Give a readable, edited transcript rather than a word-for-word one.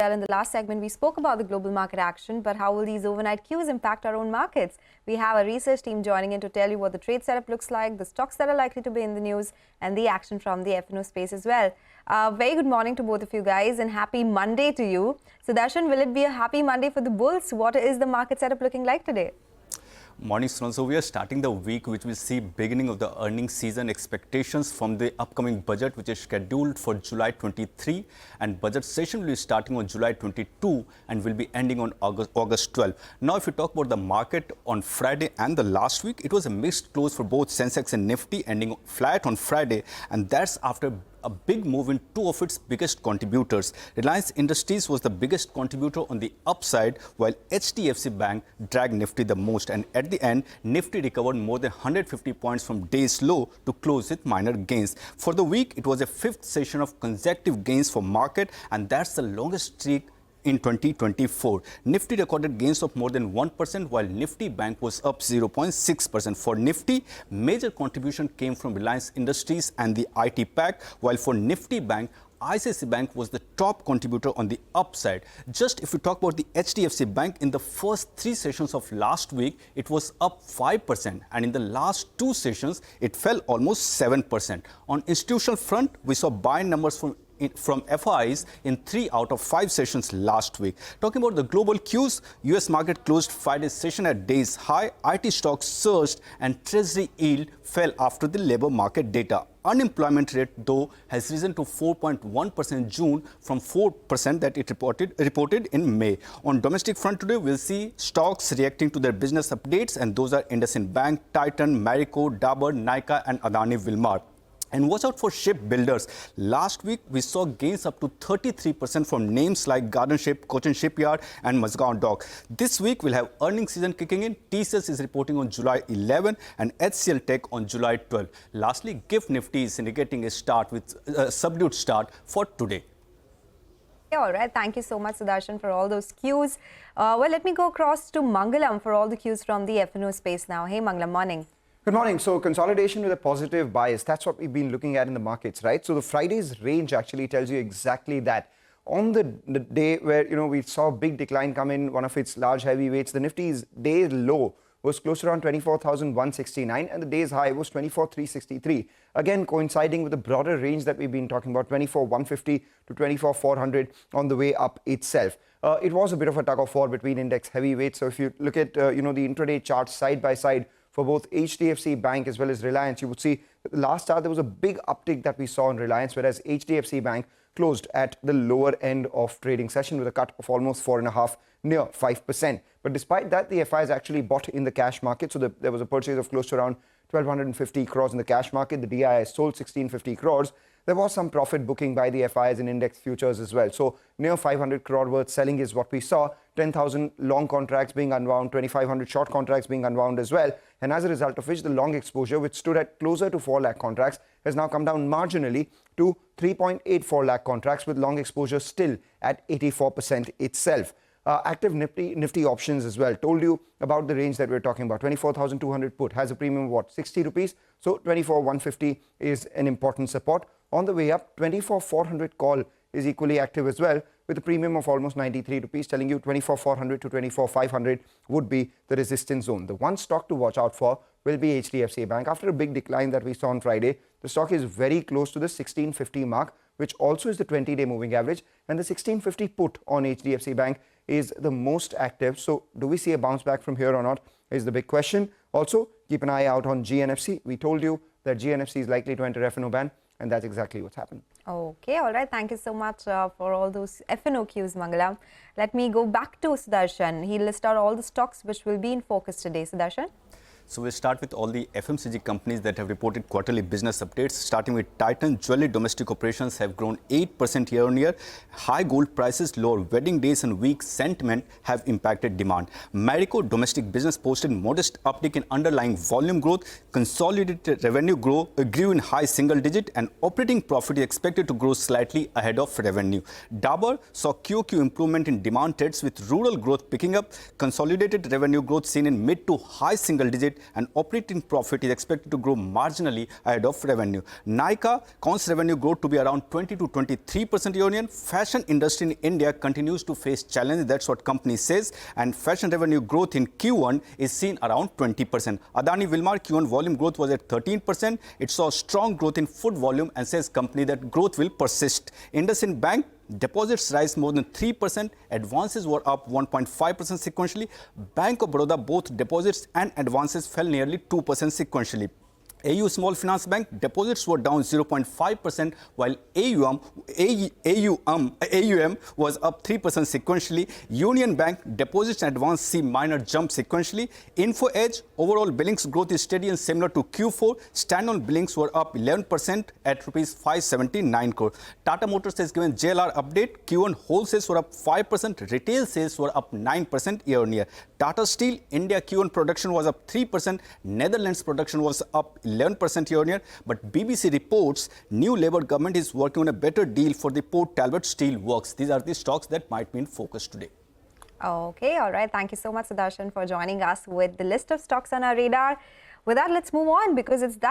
Well, in the last segment, we spoke about the global market action, but how will these overnight cues impact our own markets? We have a research team joining in to tell you what the trade setup looks like, the stocks that are likely to be in the news, and the action from the F&O space as well. Very good morning to both of you guys, and happy Monday to you. So, Darshan, will it be a happy Monday for the bulls? What is the market setup looking like today? Morning, Sonal. So we are starting the week which will see beginning of the earnings season, expectations from the upcoming budget which is scheduled for July 23, and budget session will be starting on July 22 and will be ending on August 12. Now if you talk about the market on Friday and the last week, it was a mixed close for both Sensex and Nifty, ending flat on Friday, and that's after a big move in two of its biggest contributors. Reliance Industries was the biggest contributor on the upside, while HDFC Bank dragged Nifty the most. And at the end, Nifty recovered more than 150 points from day's low to close with minor gains. For the week, it was a fifth session of consecutive gains for market, and that's the longest streak in 2024. Nifty recorded gains of more than 1%, while Nifty Bank was up 0.6%. For Nifty, major contribution came from Reliance Industries and the IT pack, while for Nifty Bank, ICICI Bank was the top contributor on the upside. Just if you talk about the HDFC Bank, in the first three sessions of last week, it was up 5%, and in the last two sessions, it fell almost 7%. On institutional front, we saw buying numbers from FIs in 3 out of 5 sessions last week. Talking about the global cues, US market closed Friday's session at day's high, IT stocks surged, and Treasury yield fell after the labor market data. Unemployment rate, though, has risen to 4.1% in June from 4% that it reported in May. On domestic front today, we'll see stocks reacting to their business updates, and those are IndusInd Bank, Titan, Marico, Dabur, Nykaa, and Adani Wilmar. And watch out for shipbuilders. Last week, we saw gains up to 33% from names like Garden Ship, Cochin Shipyard, and Mazgaon Dock. This week, we'll have earnings season kicking in. TCS is reporting on July 11 and HCL Tech on July 12. Lastly, GIFT Nifty is indicating a subdued start for today. All right. Thank you so much, Sudarshan, for all those cues. Well, let me go across to Mangalam for all the cues from the F&O space now. Hey, Mangalam, morning. Good morning. So consolidation with a positive bias, that's what we've been looking at in the markets, right? So the Friday's range actually tells you exactly that. On the day where, we saw a big decline come in, one of its large heavyweights, the Nifty's day low was close to around 24,169 and the day's high was 24,363. Again, coinciding with the broader range that we've been talking about, 24,150 to 24,400 on the way up itself. It was a bit of a tug of war between index heavyweights. So if you look at, the intraday charts side by side, for both HDFC Bank as well as Reliance, you would see that last hour there was a big uptick that we saw in Reliance, whereas HDFC Bank closed at the lower end of trading session with a cut of almost 4.5%, near 5%. But despite that, the FIs actually bought in the cash market. So there was a purchase of close to around 1,250 crores in the cash market. The DII sold 1,650 crores. There was some profit booking by the FIs in index futures as well. So near 500 crore worth selling is what we saw. 10,000 long contracts being unwound, 2,500 short contracts being unwound as well. And as a result of which, the long exposure, which stood at closer to 4 lakh contracts, has now come down marginally to 3.84 lakh contracts, with long exposure still at 84% itself. Active Nifty options as well. Told you about the range that we're talking about. 24,200 put has a premium of what? 60 rupees. So 24,150 is an important support. On the way up, 24,400 call is equally active as well, with a premium of almost 93 rupees, telling you 24,400 to 24,500 would be the resistance zone. The one stock to watch out for will be HDFC Bank. After a big decline that we saw on Friday, the stock is very close to the 1650 mark, which also is the 20-day moving average, and the 1650 put on HDFC Bank is the most active. So do we see a bounce back from here or not is the big question. Also, keep an eye out on GNFC. We told you that GNFC is likely to enter F&O ban, and that's exactly what's happened. Okay, all right. Thank you so much for all those F&O cues, Mangalam. Let me go back to Sudarshan. He'll list out all the stocks which will be in focus today. Sudarshan? So we'll start with all the FMCG companies that have reported quarterly business updates. Starting with Titan, jewelry domestic operations have grown 8% year-on-year. High gold prices, lower wedding days and weak sentiment have impacted demand. Marico domestic business posted modest uptick in underlying volume growth. Consolidated revenue grew in high single digit, and operating profit is expected to grow slightly ahead of revenue. Dabur saw QOQ improvement in demand trends with rural growth picking up. Consolidated revenue growth seen in mid to high single digit, and operating profit is expected to grow marginally ahead of revenue. Nykaa cons revenue growth to be around 20 to 23% year-on-year. Fashion industry in India continues to face challenges. That's what company says. And fashion revenue growth in Q1 is seen around 20%. Adani Wilmar Q1 volume growth was at 13%. It saw strong growth in food volume and says company that growth will persist. IndusInd Bank deposits rise more than 3%. Advances were up 1.5% sequentially. Bank of Baroda, both deposits and advances fell nearly 2% sequentially. AU Small Finance Bank deposits were down 0.5%, while AUM was up 3% sequentially. Union Bank deposits and advances see minor jump sequentially. Info Edge overall billings growth is steady and similar to Q4. Standalone billings were up 11% at rupees 579 crore. Tata Motors has given JLR update. Q1 wholesales were up 5%. Retail sales were up 9% year-on-year. Tata Steel India Q1 production was up 3%. Netherlands production was up 11% year-on-year. But BBC reports new Labour government is working on a better deal for the Port Talbot Steel Works. These are the stocks that might be in focus today. Okay, all right. Thank you so much, Sudarshan, for joining us with the list of stocks on our radar. With that, let's move on because it's that